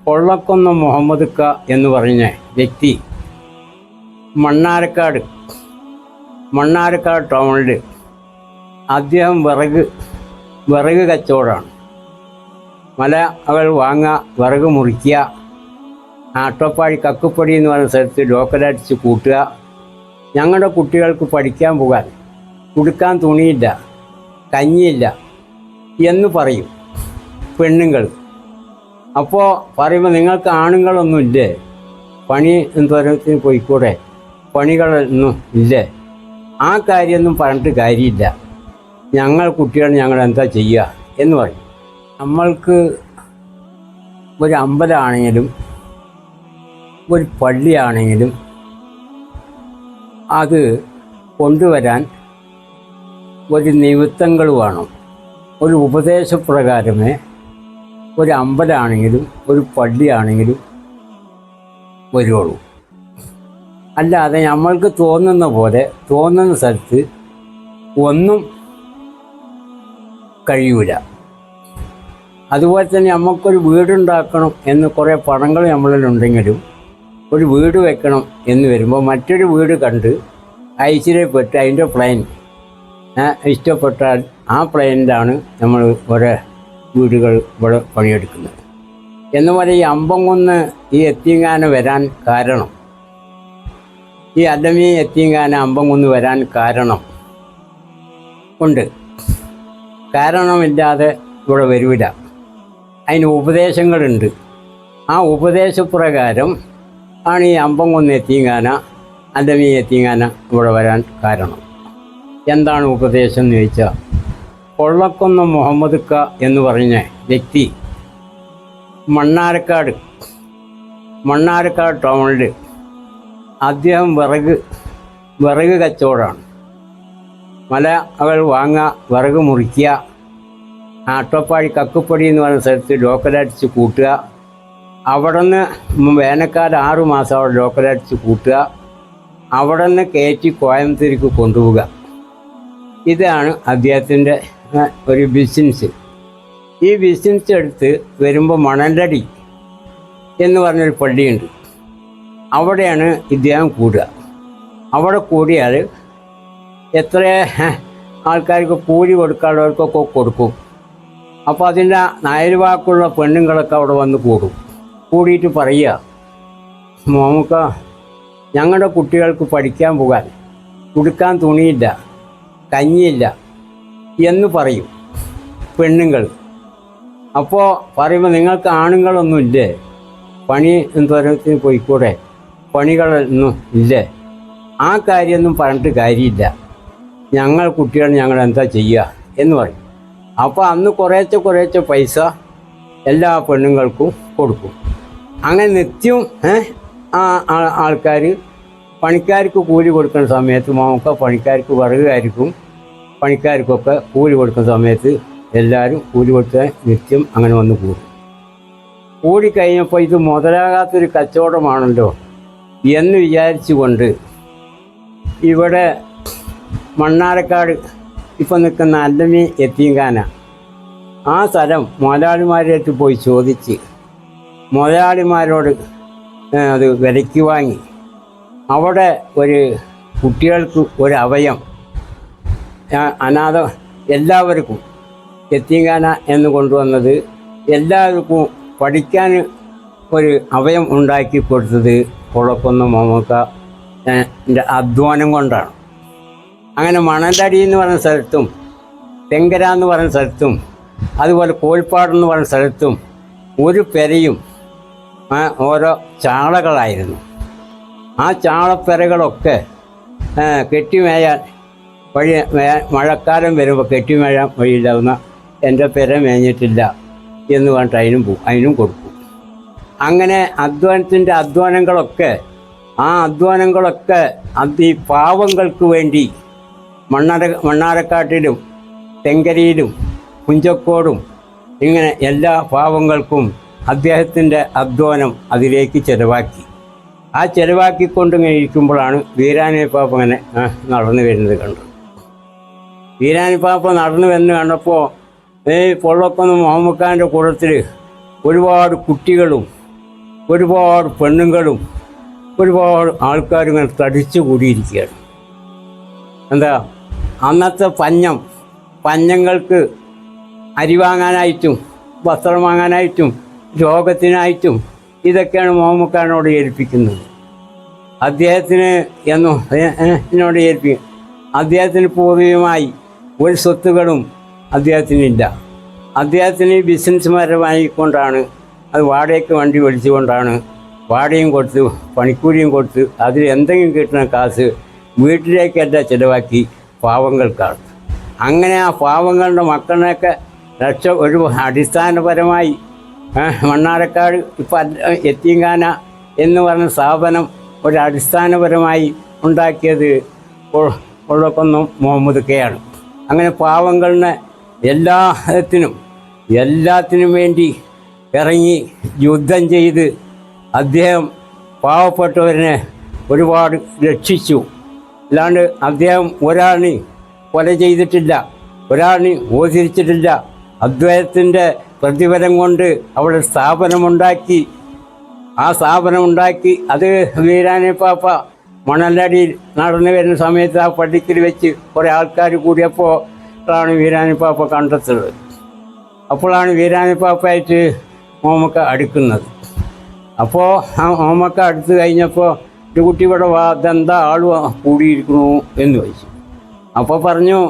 കൊള്ളക്കൊന്ന മുഹമ്മദ് ക എന്ന് പറഞ്ഞ വ്യക്തി മണ്ണാർക്കാട് ടൗണിൽ അദ്ദേഹം വിറക് കച്ചവടമാണ്. മലകൾ വാങ്ങുക, വിറക് മുറിക്കുക, അട്ടപ്പാടി കക്കുപ്പടി എന്ന് പറയുന്ന സ്ഥലത്ത് ലോക്കലടിച്ച് കൂട്ടുക. ഞങ്ങളുടെ കുട്ടികൾക്ക് പഠിക്കാൻ പോകാൻ ഉടുക്കാൻ തുണിയില്ല, കഞ്ഞിയില്ല എന്ന് പറയും പെണ്ണുങ്ങൾ. അപ്പോൾ പറയുമ്പോൾ നിങ്ങൾക്ക് ആണുങ്ങളൊന്നുമില്ലേ, പണി എന്തോരത്തിന് പോയിക്കൂടെ, പണികളൊന്നും ഇല്ലേ, ആ കാര്യമൊന്നും പറഞ്ഞിട്ട് കാര്യമില്ല, കുട്ടികൾ ഞങ്ങൾ എന്താ ചെയ്യുക എന്ന് പറയും. നമ്മൾക്ക് ഒരു അമ്പലമാണെങ്കിലും ഒരു പള്ളിയാണെങ്കിലും അത് കൊണ്ടുവരാൻ ഒരു നിമിത്തങ്ങൾ വേണം. ഒരു ഉപദേശപ്രകാരമേ ഒരു അമ്പലമാണെങ്കിലും ഒരു പള്ളിയാണെങ്കിലും വരുള്ളൂ. അല്ലാതെ നമ്മൾക്ക് തോന്നുന്ന പോലെ തോന്നുന്ന സ്ഥലത്ത് ഒന്നും കഴിയൂല. അതുപോലെ തന്നെ നമുക്കൊരു വീടുണ്ടാക്കണം എന്ന് കുറേ പണങ്ങൾ നമ്മളിലുണ്ടെങ്കിലും ഒരു വീട് വെക്കണം എന്ന് വരുമ്പോൾ മറ്റൊരു വീട് കണ്ട് ഐശ്വര്യപ്പെട്ട് അതിൻ്റെ പ്ലാൻ ഇഷ്ടപ്പെട്ടാൽ ആ പ്ലാനിലാണ് നമ്മൾ ഓരോ വീടുകൾ ഇവിടെ പണിയെടുക്കുന്നത്. എന്നുപോലെ ഈ അമ്പംകുന്ന് ഈ യത്തീംഖാന വരാൻ കാരണം, ഈ അലമി യത്തീംഖാന അമ്പംകുന്ന് വരാൻ കാരണം ഉണ്ട്. കാരണമില്ലാതെ ഇവിടെ വരില്ല. അതിന് ഉപദേശങ്ങളുണ്ട്. ആ ഉപദേശപ്രകാരം ആണ് ഈ അമ്പംകുന്ന് യത്തീംഖാന അലമി യത്തീംഖാന ഇവിടെ വരാൻ കാരണം. എന്താണ് ഉപദേശം എന്ന് ചോദിച്ചാൽ, കൊള്ളക്കൊന്ന മുഹമ്മദ് ക എന്ന് പറഞ്ഞ വ്യക്തി മണ്ണാർക്കാട് ടൗണിൽ അദ്ദേഹം വിറക് കച്ചവടമാണ്. മലകൾ വാങ്ങുക, വിറക് മുറിക്കുക, അട്ടപ്പാടി കക്കുപ്പടി എന്ന് പറയുന്ന സ്ഥലത്ത് ലോക്കലടിച്ച് കൂട്ടുക. അവിടെ നിന്ന് വേനൽക്കാലം 6 മാസം അവിടെ ലോക്കലടിച്ച് കൂട്ടുക, അവിടെ നിന്ന് കയറ്റി കോയമ്പത്തൂർക്ക് കൊണ്ടുപോവുക. ഇതാണ് അദ്ദേഹത്തിൻ്റെ ഒരു ബിസിനസ്. ഈ ബിസിനസ് എടുത്ത് വരുമ്പോൾ മണലടി എന്ന് പറഞ്ഞൊരു പള്ളിയുണ്ട്. അവിടെയാണ് ഇദ്ദേഹം കൂടുക. അവിടെ കൂടിയാൽ എത്ര ആൾക്കാർക്ക് കൂലി കൊടുക്കാനുള്ളവർക്കൊക്കെ കൊടുക്കും. അപ്പോൾ അതിൻ്റെ അയൽവാക്കുള്ള പെണ്ണുങ്ങളൊക്കെ അവിടെ വന്ന് കൂടിയിട്ട് പറയുക, നമുക്ക് ഞങ്ങളുടെ കുട്ടികൾക്ക് പഠിക്കാൻ പോകാൻ ഉടുക്കാൻ തുണിയില്ല, കഞ്ഞിയില്ല എന്ന് പറയും പെണ്ണുങ്ങൾ. അപ്പോൾ പറയുമ്പോൾ നിങ്ങൾക്ക് ആണുങ്ങളൊന്നുമില്ലേ, പണി എന്തോരത്തിന് പോയിക്കൂടെ, പണികളൊന്നും ഇല്ലേ, ആ കാര്യമൊന്നും പറഞ്ഞിട്ട് കാര്യമില്ല, കുട്ടികൾ ഞങ്ങൾ എന്താ ചെയ്യുക എന്ന് പറയും. അപ്പോൾ അന്ന് കുറേശ്ശെ പൈസ എല്ലാ പെണ്ണുങ്ങൾക്കും കൊടുക്കും. അങ്ങനെ നിത്യം ആൾക്കാർ പണിക്കാർക്ക് കൂലി കൊടുക്കുന്ന സമയത്ത് നമുക്ക് പണിക്കാർക്ക് വിറകുകാർക്കും പണിക്കാർക്കൊക്കെ കൂലി കൊടുക്കുന്ന സമയത്ത് എല്ലാവരും കൂലി കൊടുത്ത് നിത്യം അങ്ങനെ വന്ന് കൂടിക്കഴിഞ്ഞപ്പോൾ ഇത് മുതലാകാത്തൊരു കച്ചവടമാണല്ലോ എന്ന് വിചാരിച്ചുകൊണ്ട് ഇവിടെ മണ്ണാർക്കാട് ഇപ്പം നിൽക്കുന്ന അലമി യത്തീംഖാന ആ സ്ഥലം മുതലാളിമാരായിട്ട് പോയി ചോദിച്ച് മുതലാളിമാരോട് അത് വിലയ്ക്ക് വാങ്ങി അവിടെ ഒരു കുട്ടികൾക്ക് ഒരു അവയം അനാഥ എല്ലാവർക്കും യത്തീംഖാന എന്ന് കൊണ്ടുവന്നത് എല്ലാവർക്കും പഠിക്കാൻ ഒരു അവയം ഉണ്ടാക്കി കൊടുത്തത് കൊള്ളക്കൊന്ന മുഹമ്മദ് അധ്വാനം കൊണ്ടാണ്. അങ്ങനെ മണലടി എന്ന് പറയുന്ന സ്ഥലത്തും തെങ്കര എന്ന് പറയുന്ന സ്ഥലത്തും അതുപോലെ കോഴിപ്പാടെന്ന് പറയുന്ന സ്ഥലത്തും ഒരു പെരയും ഓരോ ചാളകളായിരുന്നു. ആ ചാളപ്പെരകളൊക്കെ കെട്ടിമേയാൻ മഴക്കാലം വരുമ്പോൾ കെട്ടിമേയാൻ വഴിയില്ലാവുന്ന എൻ്റെ പെര മേഞ്ഞിട്ടില്ല എന്ന് പറഞ്ഞിട്ട് അതിനും കൊടുക്കും. അങ്ങനെ അധ്വാനങ്ങളൊക്കെ ഈ പാവങ്ങൾക്ക് വേണ്ടി മണ്ണാർക്കാട്ടിലും തെങ്കരിയിലും കുഞ്ചക്കോടും ഇങ്ങനെ എല്ലാ പാവങ്ങൾക്കും അദ്ദേഹത്തിൻ്റെ അധ്വാനം അതിലേക്ക് ചിലവാക്കി. ആ ചിലവാക്കിക്കൊണ്ടിങ്ങനെ ഇരിക്കുമ്പോഴാണ് വീരാനിപ്പാപ്പ ഇങ്ങനെ നടന്നു വരുന്നത് കണ്ടു. വീരാനിപ്പാപ്പ നടന്നു വരുന്നത് കണ്ടപ്പോൾ പൊള്ളക്കൊന്ന മുഹമ്മദ് ഖാൻ്റെ കൂട്ടത്തിൽ ഒരുപാട് കുട്ടികളും ഒരുപാട് പെണ്ണുങ്ങളും ഒരുപാട് ആൾക്കാരും ഇങ്ങനെ തടിച്ചു കൂടിയിരിക്കുകയാണ്. എന്താ അന്നത്തെ പഞ്ഞങ്ങൾക്ക് അരി വാങ്ങാനായിട്ടും വസ്ത്രം വാങ്ങാനായിട്ടും രോഗത്തിനായിട്ടും ഇതൊക്കെയാണ് മുഹമ്മദ് ഏൽപ്പിക്കുന്നത്. അദ്ദേഹത്തിന് എന്നോട് ഏൽപ്പിക്കും. അദ്ദേഹത്തിന് പൂർവികമായി ഒരു സ്വത്തുകളും അദ്ദേഹത്തിനില്ല. അദ്ദേഹത്തിന് ബിസിനസ്സുപരമായിക്കൊണ്ടാണ്, അത് വാടകയ്ക്ക് വണ്ടി മേടിച്ചുകൊണ്ടാണ് വാടകയും കൊടുത്ത് പണിക്കൂലിയും കൊടുത്ത് അതിൽ എന്തെങ്കിലും കിട്ടുന്ന കാശ് വീട്ടിലേക്കല്ല ചിലവാക്കി പാവങ്ങൾക്കാണ്. അങ്ങനെ ആ പാവങ്ങളുടെ മക്കളെയൊക്കെ ഒരു അടിസ്ഥാനപരമായി മണ്ണാർക്കാട് ഇപ്പം യത്തീംഖാന എന്ന് പറഞ്ഞ സ്ഥാപനം ഒരു അടിസ്ഥാനപരമായി ഉണ്ടാക്കിയത് കൊള്ളക്കൊന്നും മുഹമ്മദ് കെയാണ്. അങ്ങനെ പാവങ്ങളുടെ എല്ലാത്തിനും വേണ്ടി ഇറങ്ങി യുദ്ധം ചെയ്ത് അദ്ദേഹം പാവപ്പെട്ടവരെ ഒരുപാട് രക്ഷിച്ചു. അല്ലാണ്ട് അദ്ദേഹം ഒരാളിനെ കൊല ചെയ്തിട്ടില്ല, ഒരാളിനെ ഓചരിച്ചിട്ടില്ല. അദ്ദേഹത്തിൻ്റെ പ്രതിഫലം കൊണ്ട് അവിടെ സ്ഥാപനമുണ്ടാക്കി. ആ സ്ഥാപനമുണ്ടാക്കി അത് വീരാനെ പാപ്പ മണലടിയിൽ നടന്നു വരുന്ന സമയത്ത് ആ പള്ളിക്കൽ വെച്ച് കുറേ ആൾക്കാർ കൂടിയപ്പോൾ ആണ് വീരാനെ പാപ്പ കണ്ടെത്തുന്നത്. അപ്പോഴാണ് വീരാനെ പാപ്പയായിട്ട് മുഹമ്മദ് അടുക്കുന്നത്. അപ്പോൾ ആ മുഹമ്മദ് അടുത്ത് കഴിഞ്ഞപ്പോൾ ഒരു കുട്ടി ഇവിടെ വാ, അതെന്താ ആൾ കൂടിയിരിക്കണു എന്ന് ചോദിച്ചു. അപ്പോൾ പറഞ്ഞു,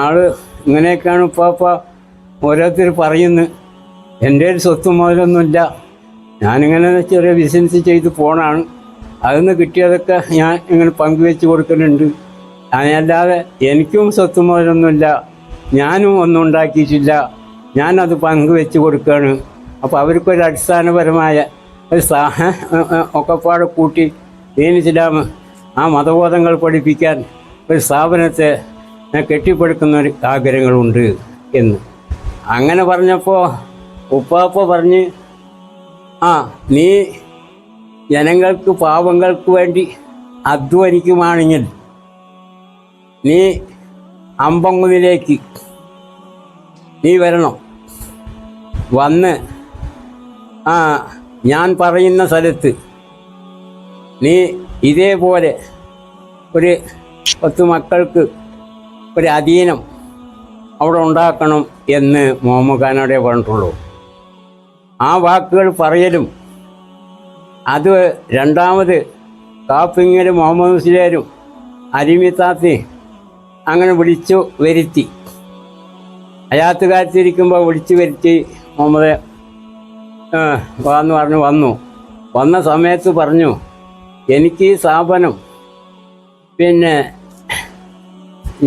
ആള് ഇങ്ങനെയൊക്കെയാണ് പാപ്പ ഓരോരുത്തർ പറയുന്നു, എൻ്റെ ഒരു സ്വത്തും മുതലൊന്നുമില്ല, ഞാനിങ്ങനെ ചെറിയ ബിസിനസ് ചെയ്ത് പോണാണ്, അതിന്ന് കിട്ടിയതൊക്കെ ഞാൻ ഇങ്ങനെ പങ്കുവെച്ച് കൊടുക്കുന്നുണ്ട്, അതിനല്ലാതെ എനിക്കും സ്വത്തും മുതലൊന്നുമില്ല, ഞാനും ഒന്നും ഉണ്ടാക്കിയിട്ടില്ല, ഞാനത് പങ്കുവെച്ച് കൊടുക്കുകയാണ്. അപ്പോൾ അവർക്കൊരു അടിസ്ഥാനപരമായ ഒരു ഒക്കെപ്പാടെ കൂട്ടി ദീൻ ഇസ്ലാം ആ മതബോധങ്ങൾ പഠിപ്പിക്കാൻ ഒരു സ്ഥാപനത്തെ കെട്ടിപ്പടുക്കുന്ന ഒരു ആഗ്രഹങ്ങളുണ്ട് എന്ന് അങ്ങനെ പറഞ്ഞപ്പോൾ ഉപ്പാപ്പ പറഞ്ഞ്, നീ ജനങ്ങൾക്ക് പാവങ്ങൾക്ക് വേണ്ടി അധ്വാനിക്കുവാണെങ്കിൽ നീ അമ്പങ്കുന്നിലേക്ക് നീ വരണം, വന്ന് ഞാൻ പറയുന്ന സ്ഥലത്ത് നീ ഇതേപോലെ ഒരു 10 മക്കൾക്ക് ഒരു അധീനം അവിടെ ഉണ്ടാക്കണം എന്ന് മുഹമ്മദ് ഖാനോടെ പറഞ്ഞിട്ടുള്ളൂ. ആ വാക്കുകൾ പറയലും അത് രണ്ടാമത് കാപ്പിങ്ങലും മുഹമ്മദ് മുസ്ലിയാരും അരിമിത്താത്തി അങ്ങനെ വിളിച്ചു വരുത്തി. അയാത്ത് കാത്തിരിക്കുമ്പോൾ വിളിച്ചു വരുത്തി മുഹമ്മദ് വന്നു. വന്ന സമയത്ത് പറഞ്ഞു, എനിക്ക് ഈ സ്ഥാപനം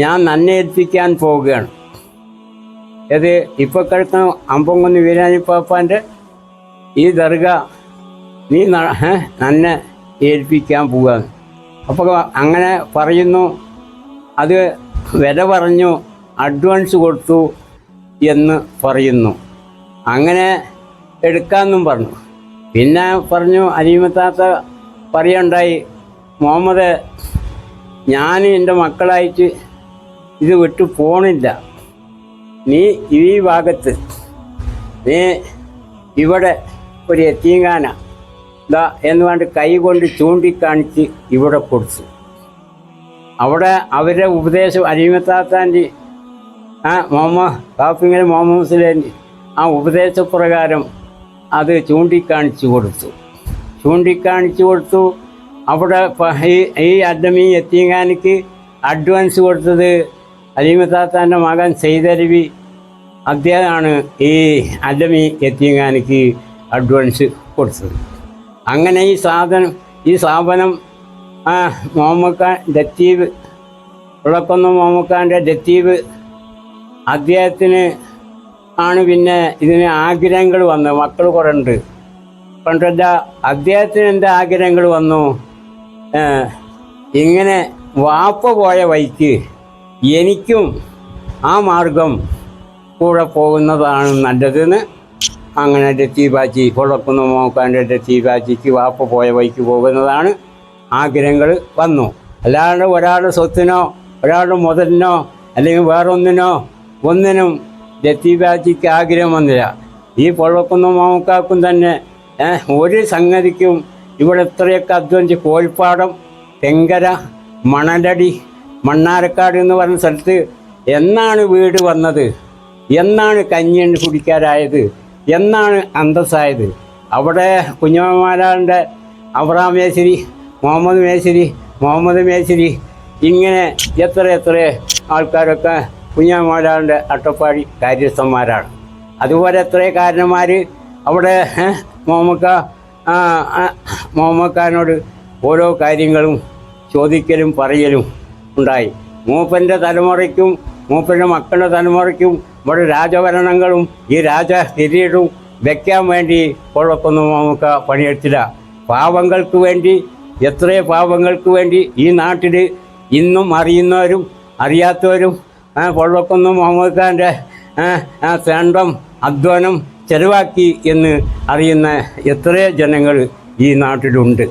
ഞാൻ നന്നെ ഏൽപ്പിക്കാൻ പോവുകയാണ്. ഇത് ഇപ്പോൾ കിടക്കുന്ന അമ്പങ്കുന്ന് വീരാനിപ്പാപ്പാൻ്റെ ഈ ദർഗ നീ നന്നെ ഏൽപ്പിക്കാൻ പോവുകയാണ്. അപ്പോൾ അങ്ങനെ പറയുന്നു. അത് വില പറഞ്ഞു, അഡ്വാൻസ് കൊടുത്തു എന്ന് പറയുന്നു. അങ്ങനെ എടുക്കാമെന്നും പറഞ്ഞു. പിന്നെ പറഞ്ഞു, അലീമത്താത്ത പറയുണ്ടായി, മുഹമ്മദ് ഞാൻ എൻ്റെ മക്കളായിട്ട് ഇത് വിട്ടു പോണില്ല, നീ ഈ ഭാഗത്ത് നീ ഇവിടെ ഒരു യത്തീംഖാന ഇതാ എന്ന് പറഞ്ഞ് കൈ കൊണ്ട് ചൂണ്ടിക്കാണിച്ച് ഇവിടെ കൊടുത്തു. അവിടെ അവരുടെ ഉപദേശം അലീമത്താത്താൻ്റെ കാപ്പിങ്ങനെ മുഹമ്മദ് മുസ്ലിൻ്റെ ആ ഉപദേശപ്രകാരം അത് ചൂണ്ടിക്കാണിച്ചു കൊടുത്തു. അവിടെ ഈ അദ്ദമി യത്തീംഖാനയ്ക്ക് അഡ്വാൻസ് കൊടുത്തത് അലീമത്താത്താൻ്റെ മകൻ സെയ്തലവി, അദ്ദേഹമാണ് ഈ അദ്ദമി യത്തീംഖാനയ്ക്ക് അഡ്വാൻസ് കൊടുത്തത്. അങ്ങനെ ഈ സ്ഥാപനം മുഹമ്മദ് ഖാൻ ലത്തീഫ് വിളക്കൊന്ന മുഹമ്മദ് ഖാൻ്റെ ലത്തീഫ് അദ്ദേഹത്തിന് ആണ് പിന്നെ ഇതിന് ആഗ്രഹങ്ങൾ വന്നു. മക്കൾ കുറേ ഉണ്ട് കണ്ടല്ല, അദ്ദേഹത്തിന് എന്താ ആഗ്രഹങ്ങൾ വന്നു, ഇങ്ങനെ വാപ്പ പോയ വഴിക്ക് എനിക്കും ആ മാർഗം കൂടെ പോകുന്നതാണ് നല്ലതെന്ന് അങ്ങനെ ലത്തീഫാച്ചി കൊളക്കുന്ന മോക്കാൻ്റെ ലത്തീഫാച്ചിക്ക് വാപ്പ പോയ വഴിക്ക് പോകുന്നതാണ് ആഗ്രഹങ്ങൾ വന്നു. അല്ലാണ്ട് ഒരാളുടെ സ്വത്തിനോ ഒരാളുടെ മുതലിനോ അല്ലെങ്കിൽ ഒന്നിനും ലത്തീഫാച്ചിക്ക് ആഗ്രഹം വന്നില്ല. ഈ പൊള്ളക്കുന്ന മോക്കാക്കും തന്നെ ഒരു സംഗതിക്കും ഇവിടെ ഇത്രയൊക്കെ അധ്വാനിച്ച് കോഴിപ്പാടം, തെങ്കര, മണലടി, മണ്ണാരക്കാട് എന്ന് പറഞ്ഞ സ്ഥലത്ത് എന്നാണ് വീട് വന്നത്, എന്നാണ് കഞ്ഞി കുടിക്കാരായത്, എന്നാണ് അന്തസ്സായത്? അവിടെ കുഞ്ഞമ്മമാരാൻ്റെ അബ്രഹാം മേശിരി, മുഹമ്മദ് മേശിരി ഇങ്ങനെ എത്ര ആൾക്കാരൊക്കെ കുഞ്ഞമ്മമാരാൻ്റെ അട്ടപ്പാടി കാര്യസ്ഥന്മാരാണ്. അതുപോലെ എത്ര കാരണന്മാർ അവിടെ മുഹമ്മക്കാരനോട് ഓരോ കാര്യങ്ങളും ചോദിക്കലും പറയലും ഉണ്ടായി. മൂപ്പൻ്റെ തലമുറയ്ക്കും മൂപ്പൻ്റെ മക്കളുടെ തലമുറയ്ക്കും ഇവിടെ രാജഭരണങ്ങളും ഈ രാജകിരീടവും വെക്കാൻ വേണ്ടി കൊള്ളക്കൊന്നും നമുക്ക് പണിയെടുത്തില്ല. പാവങ്ങൾക്ക് വേണ്ടി, എത്രയോ പാവങ്ങൾക്ക് വേണ്ടി ഈ നാട്ടിൽ ഇന്നും അറിയുന്നവരും അറിയാത്തവരും കൊള്ളക്കൊന്നും മുഹമ്മദ് തേണ്ടം അധ്വാനം ചെലവാക്കി എന്ന് അറിയുന്ന എത്രയോ ജനങ്ങൾ ഈ നാട്ടിലുണ്ട്.